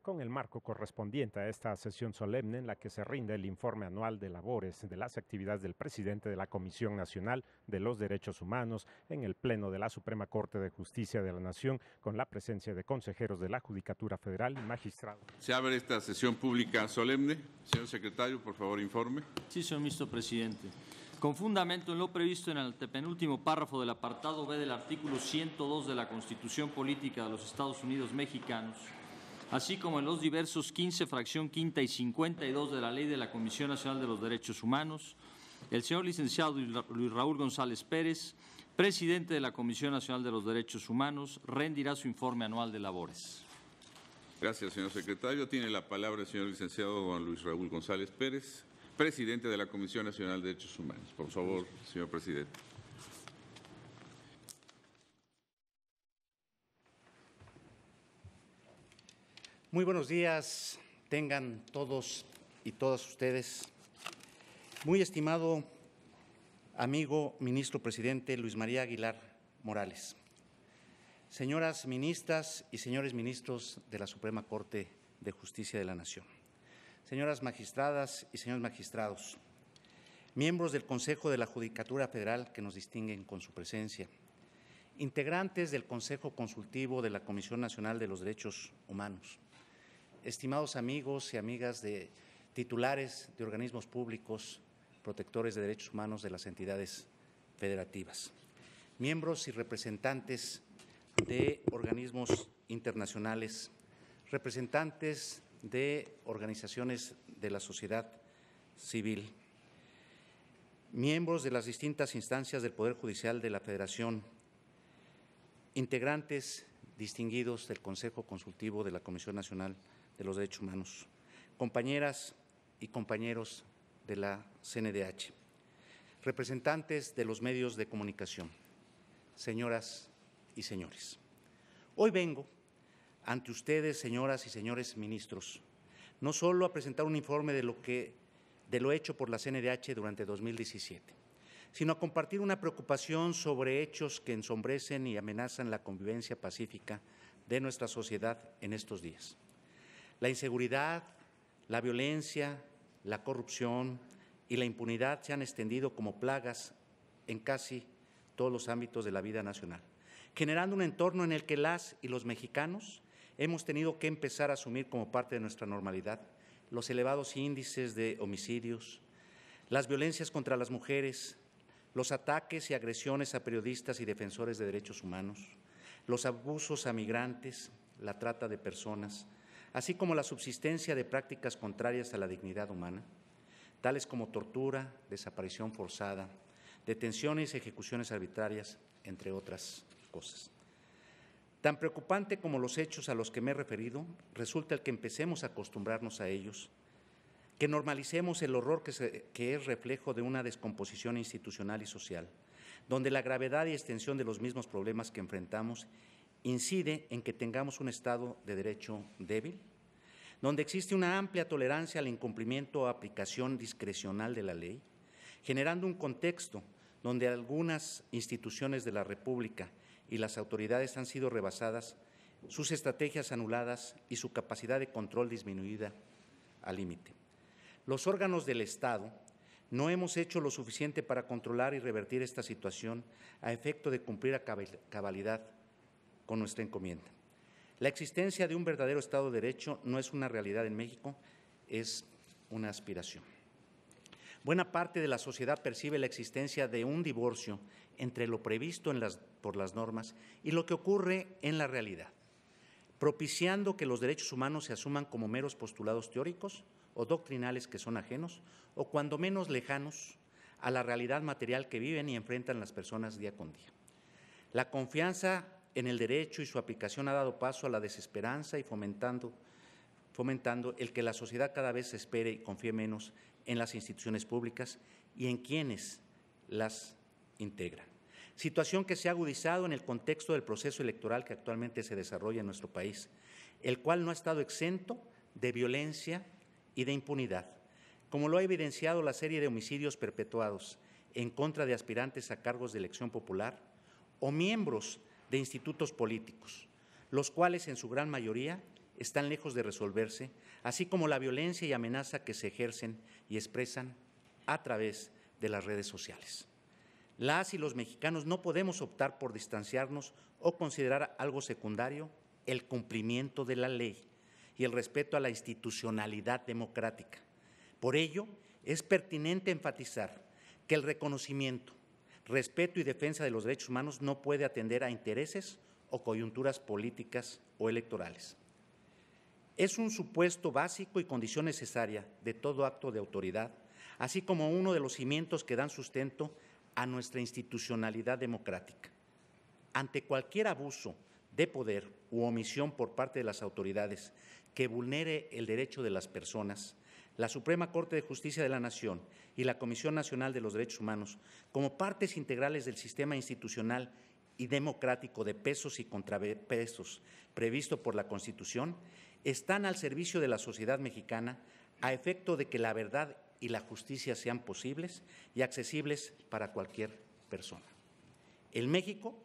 con el marco correspondiente a esta sesión solemne en la que se rinde el informe anual de labores de las actividades del presidente de la Comisión Nacional de los Derechos Humanos en el Pleno de la Suprema Corte de Justicia de la Nación, con la presencia de consejeros de la Judicatura Federal y magistrados. Se abre esta sesión pública solemne. Señor secretario, por favor, informe. Sí, señor ministro presidente. Con fundamento en lo previsto en el penúltimo párrafo del apartado B del artículo 102 de la Constitución Política de los Estados Unidos Mexicanos, así como en los diversos 15, fracción quinta y 52 de la Ley de la Comisión Nacional de los Derechos Humanos, el señor licenciado Luis Raúl González Pérez, presidente de la Comisión Nacional de los Derechos Humanos, rendirá su informe anual de labores. Gracias, señor secretario. Tiene la palabra el señor licenciado don Luis Raúl González Pérez, presidente de la Comisión Nacional de Derechos Humanos. Por favor, señor presidente. Muy buenos días, tengan todos y todas ustedes. Muy estimado amigo ministro presidente Luis María Aguilar Morales, señoras ministras y señores ministros de la Suprema Corte de Justicia de la Nación, señoras magistradas y señores magistrados, miembros del Consejo de la Judicatura Federal que nos distinguen con su presencia, integrantes del Consejo Consultivo de la Comisión Nacional de los Derechos Humanos, estimados amigos y amigas de titulares de organismos públicos, protectores de derechos humanos de las entidades federativas, miembros y representantes de organismos internacionales, representantes de organizaciones de la sociedad civil, miembros de las distintas instancias del Poder Judicial de la Federación, integrantes distinguidos del Consejo Consultivo de la Comisión Nacional de los Derechos Humanos, compañeras y compañeros de la CNDH, representantes de los medios de comunicación, señoras y señores. Hoy vengo ante ustedes, señoras y señores ministros, no solo a presentar un informe de lo hecho por la CNDH durante 2017, sino a compartir una preocupación sobre hechos que ensombrecen y amenazan la convivencia pacífica de nuestra sociedad en estos días. La inseguridad, la violencia, la corrupción y la impunidad se han extendido como plagas en casi todos los ámbitos de la vida nacional, generando un entorno en el que las y los mexicanos hemos tenido que empezar a asumir como parte de nuestra normalidad los elevados índices de homicidios, las violencias contra las mujeres, los ataques y agresiones a periodistas y defensores de derechos humanos, los abusos a migrantes, la trata de personas, así como la subsistencia de prácticas contrarias a la dignidad humana, tales como tortura, desaparición forzada, detenciones y ejecuciones arbitrarias, entre otras cosas. Tan preocupante como los hechos a los que me he referido, resulta el que empecemos a acostumbrarnos a ellos, que normalicemos el horror que es reflejo de una descomposición institucional y social, donde la gravedad y extensión de los mismos problemas que enfrentamos incide en que tengamos un Estado de Derecho débil, donde existe una amplia tolerancia al incumplimiento o aplicación discrecional de la ley, generando un contexto donde algunas instituciones de la República y las autoridades han sido rebasadas, sus estrategias anuladas y su capacidad de control disminuida al límite. Los órganos del Estado no hemos hecho lo suficiente para controlar y revertir esta situación a efecto de cumplir a cabalidad con nuestra encomienda. La existencia de un verdadero Estado de Derecho no es una realidad en México, es una aspiración. Buena parte de la sociedad percibe la existencia de un divorcio entre lo previsto por las normas y lo que ocurre en la realidad, propiciando que los derechos humanos se asuman como meros postulados teóricos o doctrinales que son ajenos o cuando menos lejanos a la realidad material que viven y enfrentan las personas día con día. La confianza en el derecho y su aplicación ha dado paso a la desesperanza y fomentando el que la sociedad cada vez espere y confíe menos en las instituciones públicas y en quienes las integran. Situación que se ha agudizado en el contexto del proceso electoral que actualmente se desarrolla en nuestro país, el cual no ha estado exento de violencia y de impunidad, como lo ha evidenciado la serie de homicidios perpetuados en contra de aspirantes a cargos de elección popular o miembros de institutos políticos, los cuales en su gran mayoría están lejos de resolverse, así como la violencia y amenaza que se ejercen y expresan a través de las redes sociales. Las y los mexicanos no podemos optar por distanciarnos o considerar algo secundario el cumplimiento de la ley y el respeto a la institucionalidad democrática. Por ello, es pertinente enfatizar que el reconocimiento, respeto y defensa de los derechos humanos no puede atender a intereses o coyunturas políticas o electorales. Es un supuesto básico y condición necesaria de todo acto de autoridad, así como uno de los cimientos que dan sustento a nuestra institucionalidad democrática. Ante cualquier abuso de poder u omisión por parte de las autoridades que vulnere el derecho de las personas, la Suprema Corte de Justicia de la Nación y la Comisión Nacional de los Derechos Humanos, como partes integrales del sistema institucional y democrático de pesos y contrapesos previsto por la Constitución, están al servicio de la sociedad mexicana a efecto de que la verdad y la justicia sean posibles y accesibles para cualquier persona. En México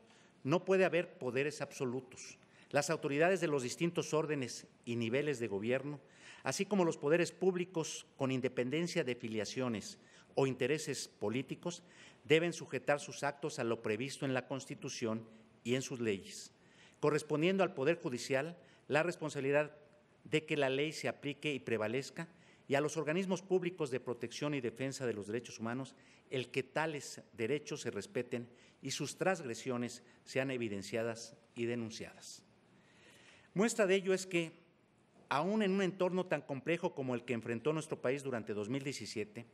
no puede haber poderes absolutos. Las autoridades de los distintos órdenes y niveles de gobierno, así como los poderes públicos con independencia de filiaciones o intereses políticos, deben sujetar sus actos a lo previsto en la Constitución y en sus leyes, correspondiendo al Poder Judicial la responsabilidad de que la ley se aplique y prevalezca, y a los organismos públicos de protección y defensa de los derechos humanos el que tales derechos se respeten y sus transgresiones sean evidenciadas y denunciadas. Muestra de ello es que, aún en un entorno tan complejo como el que enfrentó nuestro país durante 2017,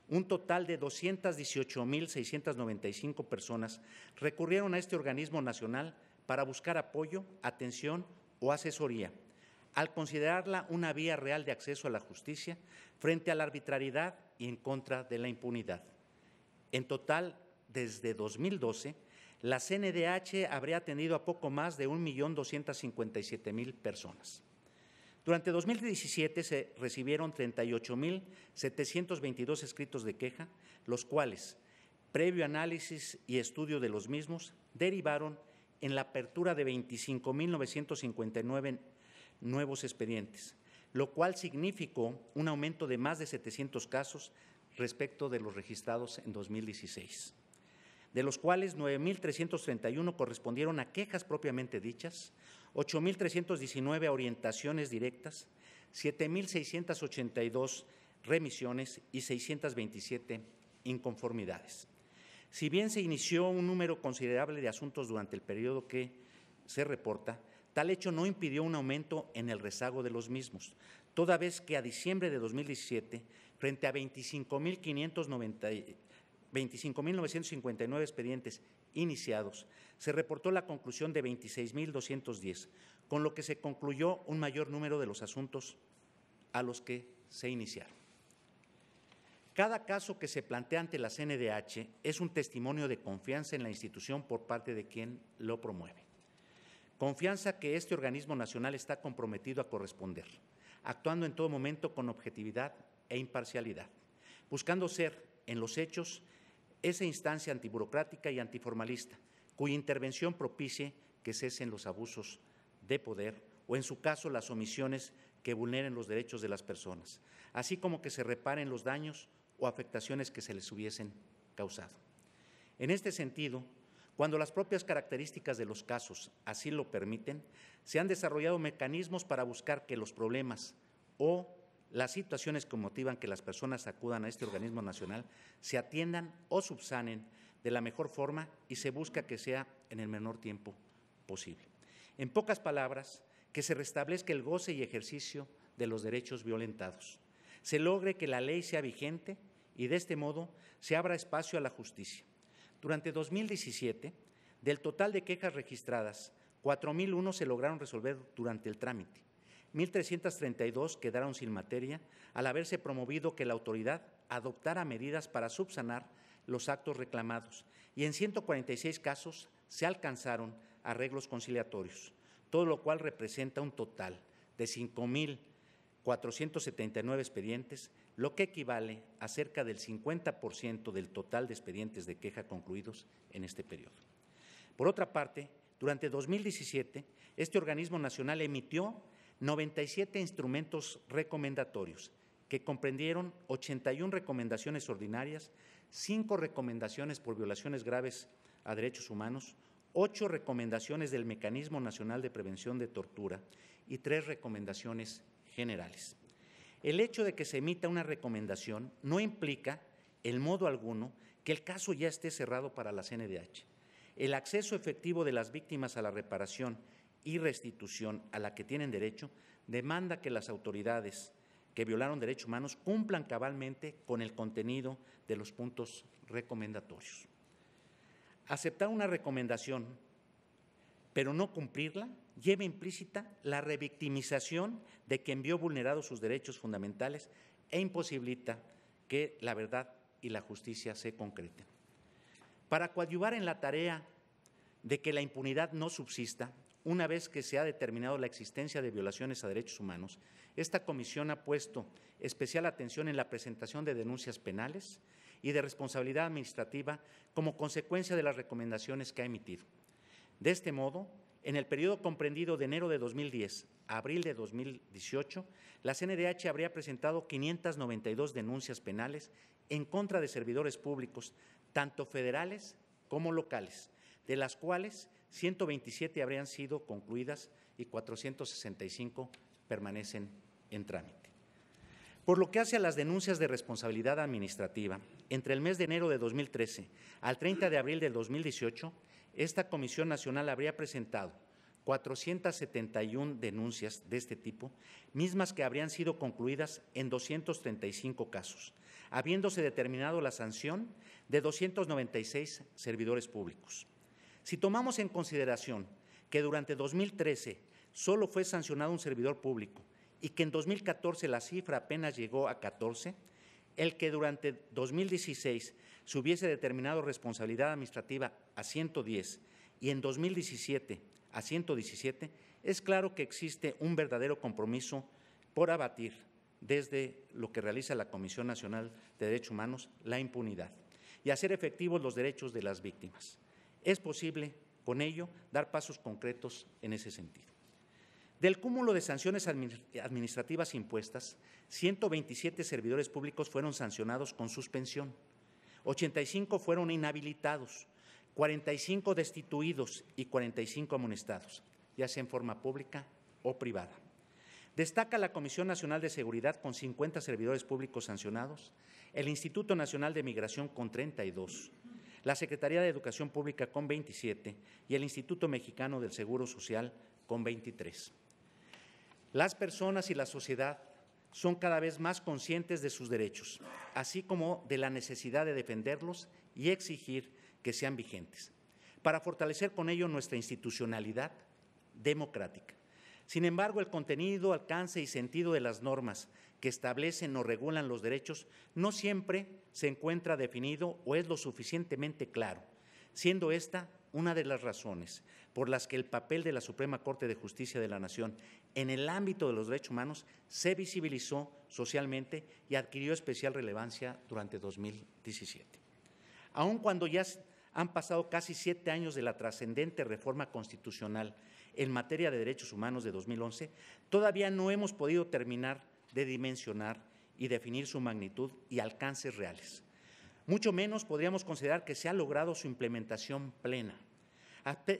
un total de 218,695 personas recurrieron a este organismo nacional para buscar apoyo, atención o asesoría, al considerarla una vía real de acceso a la justicia frente a la arbitrariedad y en contra de la impunidad. En total, desde 2012, la CNDH habría atendido a poco más de 1,257,000 personas. Durante 2017 se recibieron 38,722 escritos de queja, los cuales, previo análisis y estudio de los mismos, derivaron en la apertura de 25,959 nuevos expedientes, lo cual significó un aumento de más de 700 casos respecto de los registrados en 2016, de los cuales 9,331 correspondieron a quejas propiamente dichas, 8,319 a orientaciones directas, 7,682 remisiones y 627 inconformidades. Si bien se inició un número considerable de asuntos durante el periodo que se reporta, tal hecho no impidió un aumento en el rezago de los mismos, toda vez que a diciembre de 2017, frente a 25,959 expedientes iniciados, se reportó la conclusión de 26,210, con lo que se concluyó un mayor número de los asuntos a los que se iniciaron. Cada caso que se plantea ante la CNDH es un testimonio de confianza en la institución por parte de quien lo promueve. Confianza que este organismo nacional está comprometido a corresponder, actuando en todo momento con objetividad e imparcialidad, buscando ser, en los hechos, esa instancia antiburocrática y antiformalista, cuya intervención propicie que cesen los abusos de poder o, en su caso, las omisiones que vulneren los derechos de las personas, así como que se reparen los daños o afectaciones que se les hubiesen causado. En este sentido, cuando las propias características de los casos así lo permiten, se han desarrollado mecanismos para buscar que los problemas o las situaciones que motivan que las personas acudan a este organismo nacional se atiendan o subsanen de la mejor forma y se busca que sea en el menor tiempo posible. En pocas palabras, que se restablezca el goce y ejercicio de los derechos violentados, se logre que la ley sea vigente y de este modo se abra espacio a la justicia. Durante 2017, del total de quejas registradas, 4,001 se lograron resolver durante el trámite, 1,332 quedaron sin materia al haberse promovido que la autoridad adoptara medidas para subsanar los actos reclamados y en 146 casos se alcanzaron arreglos conciliatorios, todo lo cual representa un total de 5,479 expedientes, lo que equivale a cerca del 50% del total de expedientes de queja concluidos en este periodo. Por otra parte, durante 2017, este organismo nacional emitió 97 instrumentos recomendatorios, que comprendieron 81 recomendaciones ordinarias, 5 recomendaciones por violaciones graves a derechos humanos, 8 recomendaciones del Mecanismo Nacional de Prevención de Tortura y 3 recomendaciones generales. El hecho de que se emita una recomendación no implica, en modo alguno, que el caso ya esté cerrado para la CNDH. El acceso efectivo de las víctimas a la reparación y restitución a la que tienen derecho demanda que las autoridades que violaron derechos humanos cumplan cabalmente con el contenido de los puntos recomendatorios. Aceptar una recomendación, pero no cumplirla, lleva implícita la revictimización de quien vio vulnerados sus derechos fundamentales e imposibilita que la verdad y la justicia se concreten. Para coadyuvar en la tarea de que la impunidad no subsista, una vez que se ha determinado la existencia de violaciones a derechos humanos, esta comisión ha puesto especial atención en la presentación de denuncias penales y de responsabilidad administrativa como consecuencia de las recomendaciones que ha emitido. De este modo, en el periodo comprendido de enero de 2010 a abril de 2018, la CNDH habría presentado 592 denuncias penales en contra de servidores públicos, tanto federales como locales, de las cuales 127 habrían sido concluidas y 465 permanecen en trámite. Por lo que hace a las denuncias de responsabilidad administrativa, entre el mes de enero de 2013 al 30 de abril de 2018, esta Comisión Nacional habría presentado 471 denuncias de este tipo, mismas que habrían sido concluidas en 235 casos, habiéndose determinado la sanción de 296 servidores públicos. Si tomamos en consideración que durante 2013 solo fue sancionado un servidor público y que en 2014 la cifra apenas llegó a 14, el que durante 2016 se hubiese determinado responsabilidad administrativa a 110 y en 2017 a 117, es claro que existe un verdadero compromiso por abatir, desde lo que realiza la Comisión Nacional de Derechos Humanos, la impunidad y hacer efectivos los derechos de las víctimas. Es posible, con ello, dar pasos concretos en ese sentido. Del cúmulo de sanciones administrativas impuestas, 127 servidores públicos fueron sancionados con suspensión, 85 fueron inhabilitados, 45 destituidos y 45 amonestados, ya sea en forma pública o privada. Destaca la Comisión Nacional de Seguridad con 50 servidores públicos sancionados, el Instituto Nacional de Migración con 32, la Secretaría de Educación Pública con 27 y el Instituto Mexicano del Seguro Social con 23. Las personas y la sociedad son cada vez más conscientes de sus derechos, así como de la necesidad de defenderlos y exigir que sean vigentes, para fortalecer con ello nuestra institucionalidad democrática. Sin embargo, el contenido, alcance y sentido de las normas que establecen o regulan los derechos no siempre se encuentra definido o es lo suficientemente claro, siendo esta una de las razones por las que el papel de la Suprema Corte de Justicia de la Nación en el ámbito de los derechos humanos se visibilizó socialmente y adquirió especial relevancia durante 2017. Aun cuando ya han pasado casi 7 años de la trascendente reforma constitucional en materia de derechos humanos de 2011, todavía no hemos podido terminar de dimensionar y definir su magnitud y alcances reales. Mucho menos podríamos considerar que se ha logrado su implementación plena.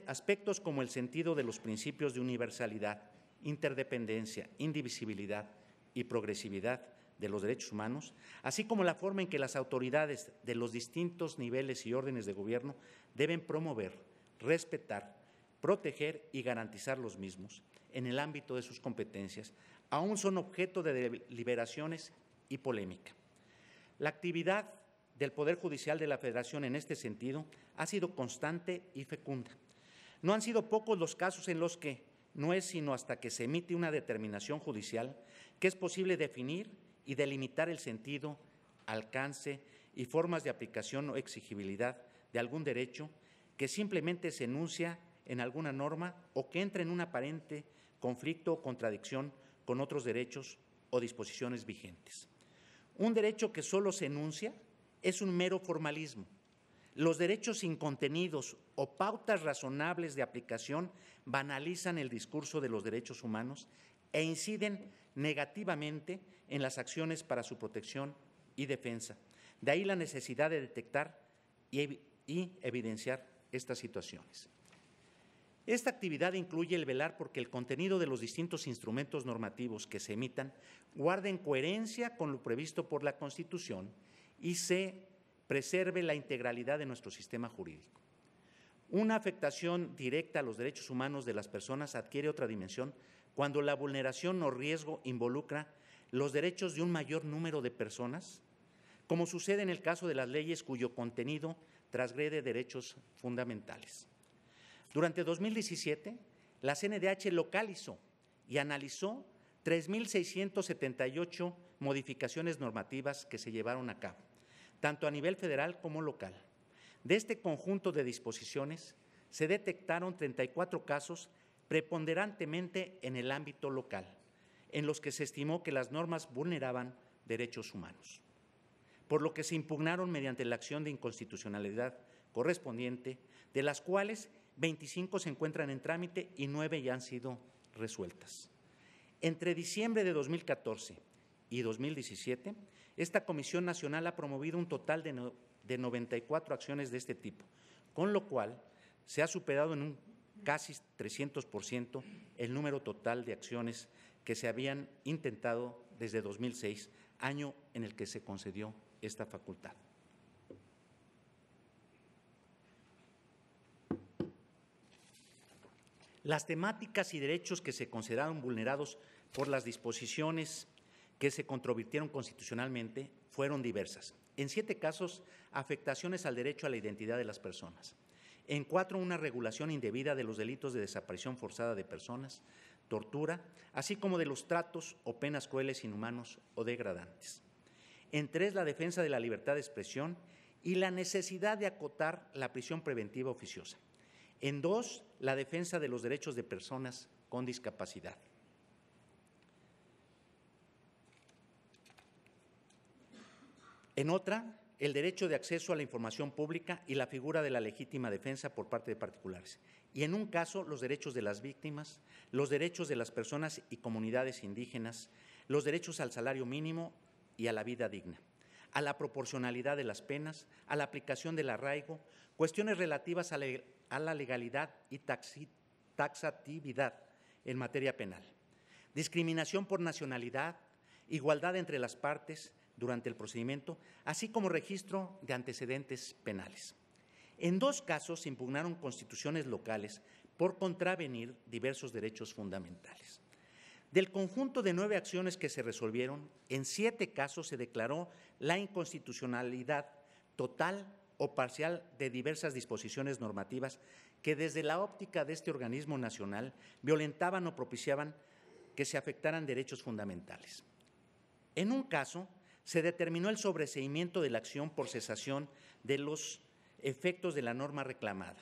Aspectos como el sentido de los principios de universalidad, interdependencia, indivisibilidad y progresividad de los derechos humanos, así como la forma en que las autoridades de los distintos niveles y órdenes de gobierno deben promover, respetar, proteger y garantizar los mismos en el ámbito de sus competencias, aún son objeto de deliberaciones y polémica. La actividad del Poder Judicial de la Federación en este sentido ha sido constante y fecunda. No han sido pocos los casos en los que no es sino hasta que se emite una determinación judicial que es posible definir y delimitar el sentido, alcance y formas de aplicación o exigibilidad de algún derecho que simplemente se enuncia en alguna norma o que entra en un aparente conflicto o contradicción con otros derechos o disposiciones vigentes. Un derecho que solo se enuncia es un mero formalismo. Los derechos sin contenidos o pautas razonables de aplicación banalizan el discurso de los derechos humanos e inciden negativamente en las acciones para su protección y defensa. De ahí la necesidad de detectar y evidenciar estas situaciones. Esta actividad incluye el velar porque el contenido de los distintos instrumentos normativos que se emitan guarden coherencia con lo previsto por la Constitución y se preserve la integralidad de nuestro sistema jurídico. Una afectación directa a los derechos humanos de las personas adquiere otra dimensión cuando la vulneración o riesgo involucra los derechos de un mayor número de personas, como sucede en el caso de las leyes cuyo contenido transgrede derechos fundamentales. Durante 2017, la CNDH localizó y analizó 3.678 modificaciones normativas que se llevaron a cabo, tanto a nivel federal como local. De este conjunto de disposiciones, se detectaron 34 casos preponderantemente en el ámbito local, en los que se estimó que las normas vulneraban derechos humanos, por lo que se impugnaron mediante la acción de inconstitucionalidad correspondiente, de las cuales 25 se encuentran en trámite y 9 ya han sido resueltas. Entre diciembre de 2014 y 2017, esta Comisión Nacional ha promovido un total de 94 acciones de este tipo, con lo cual se ha superado en un casi 300% el número total de acciones que se habían intentado desde 2006, año en el que se concedió esta facultad. Las temáticas y derechos que se consideraron vulnerados por las disposiciones que se controvirtieron constitucionalmente fueron diversas. En 7 casos, afectaciones al derecho a la identidad de las personas. En 4, una regulación indebida de los delitos de desaparición forzada de personas, tortura, así como de los tratos o penas crueles, inhumanos o degradantes. En 3, la defensa de la libertad de expresión y la necesidad de acotar la prisión preventiva oficiosa. En 2, la defensa de los derechos de personas con discapacidad. En otra, el derecho de acceso a la información pública y la figura de la legítima defensa por parte de particulares. Y en un caso, los derechos de las víctimas, los derechos de las personas y comunidades indígenas, los derechos al salario mínimo y a la vida digna, a la proporcionalidad de las penas, a la aplicación del arraigo, cuestiones relativas a la legalidad y taxatividad en materia penal, discriminación por nacionalidad, igualdad entre las partes durante el procedimiento, así como registro de antecedentes penales. En 2 casos se impugnaron constituciones locales por contravenir diversos derechos fundamentales. Del conjunto de 9 acciones que se resolvieron, en 7 casos se declaró la inconstitucionalidad total o parcial de diversas disposiciones normativas que desde la óptica de este organismo nacional violentaban o propiciaban que se afectaran derechos fundamentales. En un caso, se determinó el sobreseimiento de la acción por cesación de los efectos de la norma reclamada,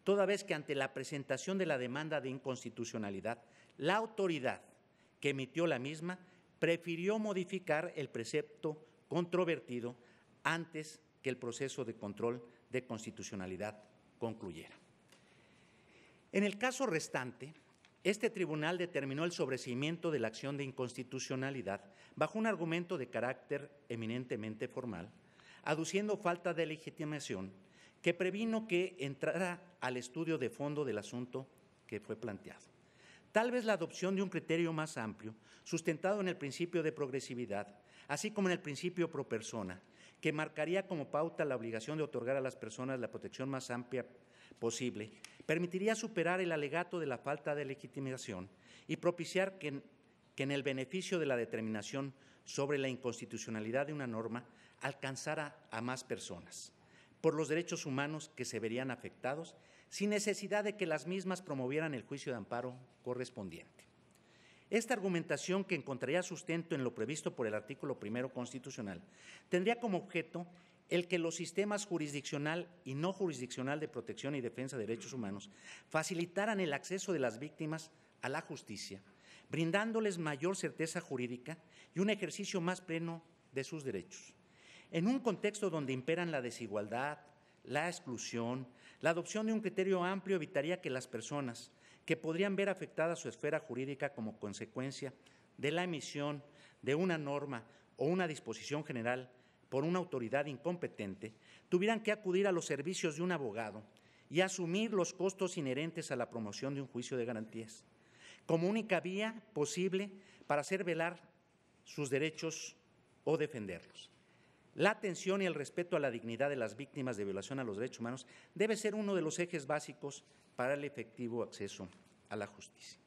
toda vez que ante la presentación de la demanda de inconstitucionalidad, la autoridad que emitió la misma prefirió modificar el precepto controvertido antes que el proceso de control de constitucionalidad concluyera. En el caso restante, este tribunal determinó el sobreseimiento de la acción de inconstitucionalidad bajo un argumento de carácter eminentemente formal, aduciendo falta de legitimación que previno que entrara al estudio de fondo del asunto que fue planteado. Tal vez la adopción de un criterio más amplio, sustentado en el principio de progresividad, así como en el principio pro persona, que marcaría como pauta la obligación de otorgar a las personas la protección más amplia posible, permitiría superar el alegato de la falta de legitimación y propiciar que en el beneficio de la determinación sobre la inconstitucionalidad de una norma alcanzara a más personas, por los derechos humanos que se verían afectados, sin necesidad de que las mismas promovieran el juicio de amparo correspondiente. Esta argumentación, que encontraría sustento en lo previsto por el artículo 1 constitucional, tendría como objeto el que los sistemas jurisdiccional y no jurisdiccional de protección y defensa de derechos humanos facilitaran el acceso de las víctimas a la justicia, brindándoles mayor certeza jurídica y un ejercicio más pleno de sus derechos. En un contexto donde imperan la desigualdad, la exclusión, la adopción de un criterio amplio evitaría que las personas que podrían ver afectada su esfera jurídica como consecuencia de la emisión de una norma o una disposición general por una autoridad incompetente, tuvieran que acudir a los servicios de un abogado y asumir los costos inherentes a la promoción de un juicio de garantías, como única vía posible para hacer velar sus derechos o defenderlos. La atención y el respeto a la dignidad de las víctimas de violación a los derechos humanos debe ser uno de los ejes básicos para el efectivo acceso a la justicia.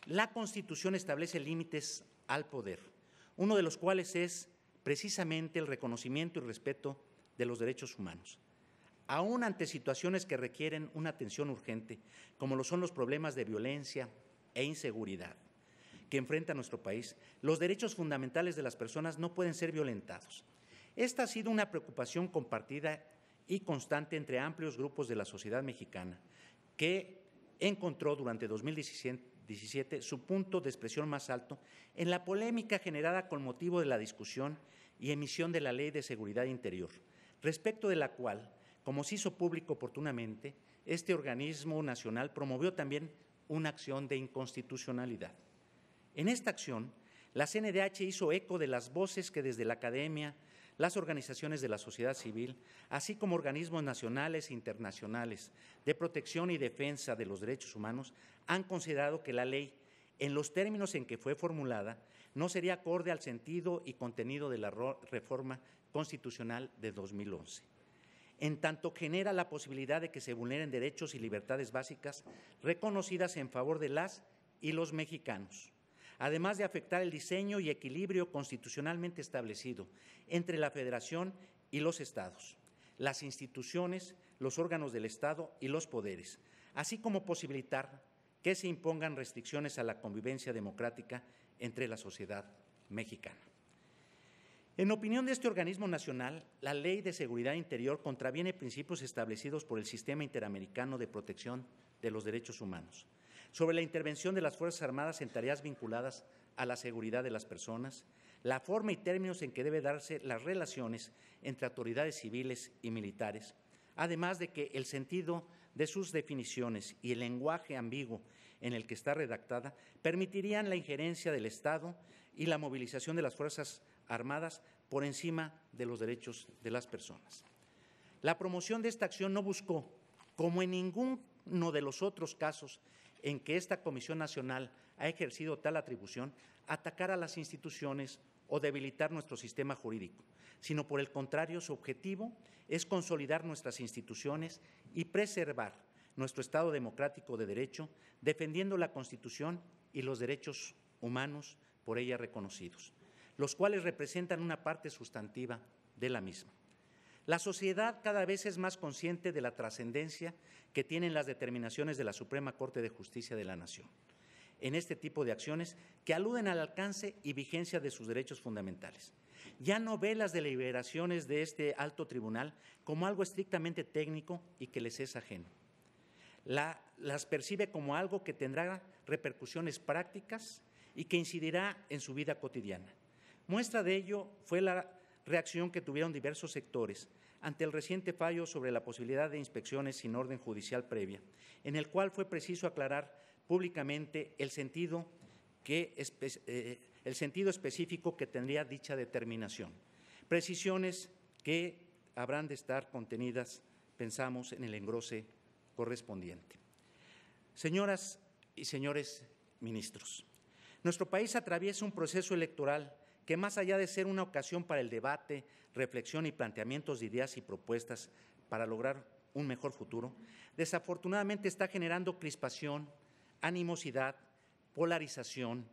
La Constitución establece límites al poder, uno de los cuales es precisamente el reconocimiento y respeto de los derechos humanos. Aún ante situaciones que requieren una atención urgente, como lo son los problemas de violencia e inseguridad que enfrenta nuestro país, los derechos fundamentales de las personas no pueden ser violentados. Esta ha sido una preocupación compartida y constante entre amplios grupos de la sociedad mexicana, que encontró durante 2017 su punto de expresión más alto en la polémica generada con motivo de la discusión y emisión de la Ley de Seguridad Interior, respecto de la cual, como se hizo público oportunamente, este organismo nacional promovió también una acción de inconstitucionalidad. En esta acción, la CNDH hizo eco de las voces que desde la academia, las organizaciones de la sociedad civil, así como organismos nacionales e internacionales de protección y defensa de los derechos humanos, han considerado que la ley, en los términos en que fue formulada, no sería acorde al sentido y contenido de la reforma constitucional de 2011. En tanto genera la posibilidad de que se vulneren derechos y libertades básicas reconocidas en favor de las y los mexicanos, además de afectar el diseño y equilibrio constitucionalmente establecido entre la Federación y los estados, las instituciones, los órganos del Estado y los poderes, así como posibilitar que se impongan restricciones a la convivencia democrática entre la sociedad mexicana. En opinión de este organismo nacional, la Ley de Seguridad Interior contraviene principios establecidos por el Sistema Interamericano de Protección de los Derechos Humanos, sobre la intervención de las Fuerzas Armadas en tareas vinculadas a la seguridad de las personas, la forma y términos en que deben darse las relaciones entre autoridades civiles y militares, además de que el sentido de sus definiciones y el lenguaje ambiguo en el que está redactada permitirían la injerencia del Estado y la movilización de las Fuerzas Armadas por encima de los derechos de las personas. La promoción de esta acción no buscó, como en ninguno de los otros casos en que esta Comisión Nacional ha ejercido tal atribución, atacar a las instituciones o debilitar nuestro sistema jurídico, sino por el contrario, su objetivo es consolidar nuestras instituciones y preservar nuestro Estado democrático de derecho, defendiendo la Constitución y los derechos humanos por ella reconocidos, los cuales representan una parte sustantiva de la misma. La sociedad cada vez es más consciente de la trascendencia que tienen las determinaciones de la Suprema Corte de Justicia de la Nación en este tipo de acciones que aluden al alcance y vigencia de sus derechos fundamentales. Ya no ve las deliberaciones de este alto tribunal como algo estrictamente técnico y que les es ajeno. Las percibe como algo que tendrá repercusiones prácticas y que incidirá en su vida cotidiana. Muestra de ello fue la reacción que tuvieron diversos sectores ante el reciente fallo sobre la posibilidad de inspecciones sin orden judicial previa, en el cual fue preciso aclarar públicamente el sentido específico que tendría dicha determinación. Precisiones que habrán de estar contenidas, pensamos, en el engrose correspondiente. Señoras y señores ministros, nuestro país atraviesa un proceso electoral que, más allá de ser una ocasión para el debate, reflexión y planteamientos de ideas y propuestas para lograr un mejor futuro, desafortunadamente está generando crispación, animosidad, polarización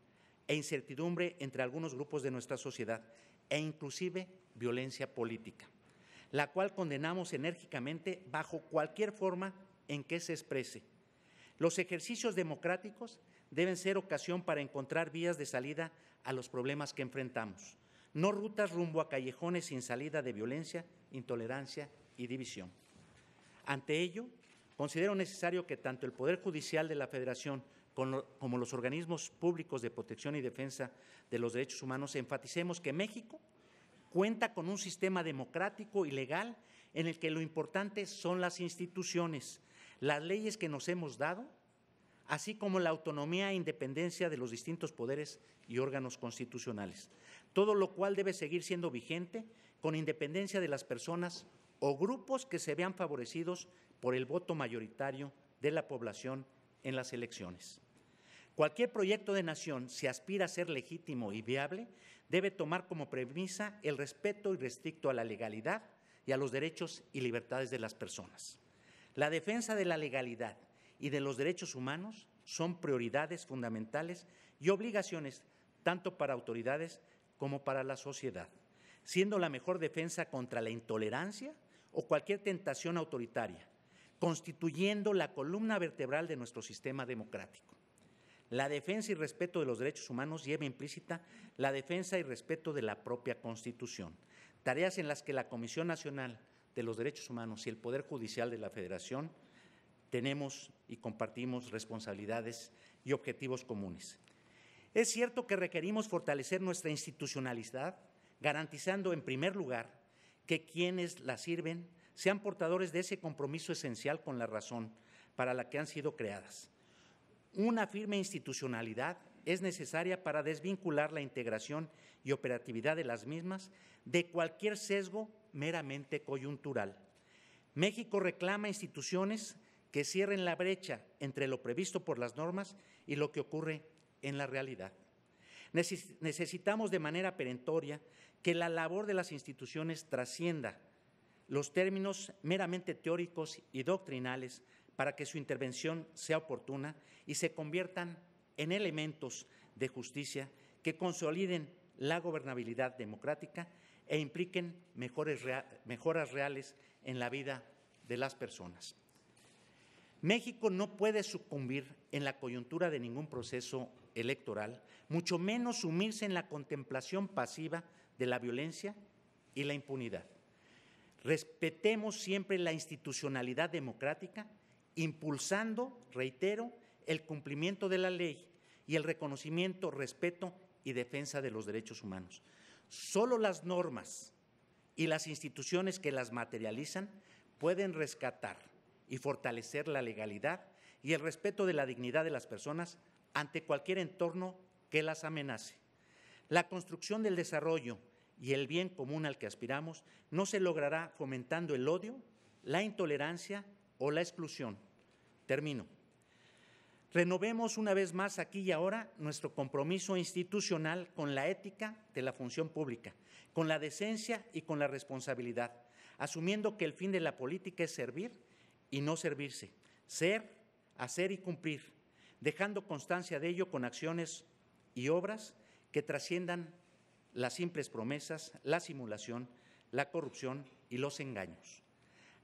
e incertidumbre entre algunos grupos de nuestra sociedad e inclusive violencia política, la cual condenamos enérgicamente bajo cualquier forma en que se exprese. Los ejercicios democráticos deben ser ocasión para encontrar vías de salida a los problemas que enfrentamos, no rutas rumbo a callejones sin salida de violencia, intolerancia y división. Ante ello, considero necesario que tanto el Poder Judicial de la Federación como los organismos públicos de protección y defensa de los derechos humanos enfaticemos que México cuenta con un sistema democrático y legal en el que lo importante son las instituciones, las leyes que nos hemos dado, así como la autonomía e independencia de los distintos poderes y órganos constitucionales, todo lo cual debe seguir siendo vigente con independencia de las personas o grupos que se vean favorecidos por el voto mayoritario de la población en las elecciones. Cualquier proyecto de nación, si aspira a ser legítimo y viable, debe tomar como premisa el respeto irrestricto a la legalidad y a los derechos y libertades de las personas. La defensa de la legalidad y de los derechos humanos son prioridades fundamentales y obligaciones tanto para autoridades como para la sociedad, siendo la mejor defensa contra la intolerancia o cualquier tentación autoritaria, constituyendo la columna vertebral de nuestro sistema democrático. La defensa y respeto de los derechos humanos lleva implícita la defensa y respeto de la propia Constitución, tareas en las que la Comisión Nacional de los Derechos Humanos y el Poder Judicial de la Federación tenemos y compartimos responsabilidades y objetivos comunes. Es cierto que requerimos fortalecer nuestra institucionalidad, garantizando en primer lugar que quienes la sirven sean portadores de ese compromiso esencial con la razón para la que han sido creadas. Una firme institucionalidad es necesaria para desvincular la integración y operatividad de las mismas de cualquier sesgo meramente coyuntural. México reclama instituciones que cierren la brecha entre lo previsto por las normas y lo que ocurre en la realidad. Necesitamos de manera perentoria que la labor de las instituciones trascienda los términos meramente teóricos y doctrinales para que su intervención sea oportuna y se conviertan en elementos de justicia que consoliden la gobernabilidad democrática e impliquen mejoras reales en la vida de las personas. México no puede sucumbir en la coyuntura de ningún proceso electoral, mucho menos sumirse en la contemplación pasiva de la violencia y la impunidad. Respetemos siempre la institucionalidad democrática, impulsando, reitero, el cumplimiento de la ley y el reconocimiento, respeto y defensa de los derechos humanos. Solo las normas y las instituciones que las materializan pueden rescatar y fortalecer la legalidad y el respeto de la dignidad de las personas ante cualquier entorno que las amenace. La construcción del desarrollo y el bien común al que aspiramos no se logrará fomentando el odio, la intolerancia o la exclusión. Termino. Renovemos una vez más aquí y ahora nuestro compromiso institucional con la ética de la función pública, con la decencia y con la responsabilidad, asumiendo que el fin de la política es servir y no servirse, ser, hacer y cumplir, dejando constancia de ello con acciones y obras que trasciendan las simples promesas, la simulación, la corrupción y los engaños.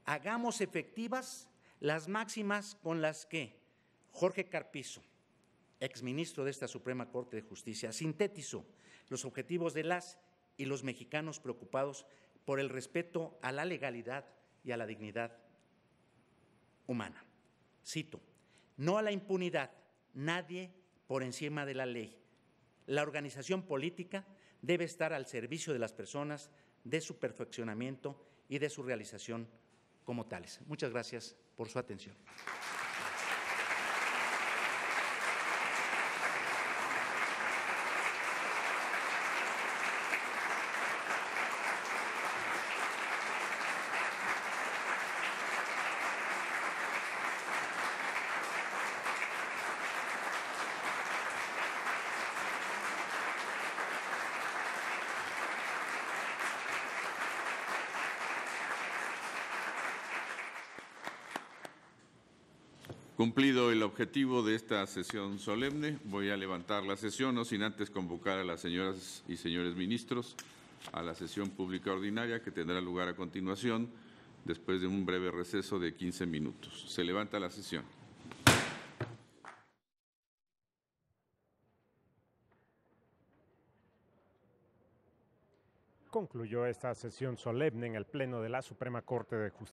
Hagamos efectivas las máximas con las que Jorge Carpizo, exministro de esta Suprema Corte de Justicia, sintetizó los objetivos de las y los mexicanos preocupados por el respeto a la legalidad y a la dignidad humana. Cito: no a la impunidad, nadie por encima de la ley. La organización política debe estar al servicio de las personas, de su perfeccionamiento y de su realización como tales. Muchas gracias por su atención. Cumplido el objetivo de esta sesión solemne, voy a levantar la sesión, no sin antes convocar a las señoras y señores ministros a la sesión pública ordinaria que tendrá lugar a continuación, después de un breve receso de 15 minutos. Se levanta la sesión. Concluyó esta sesión solemne en el Pleno de la Suprema Corte de Justicia.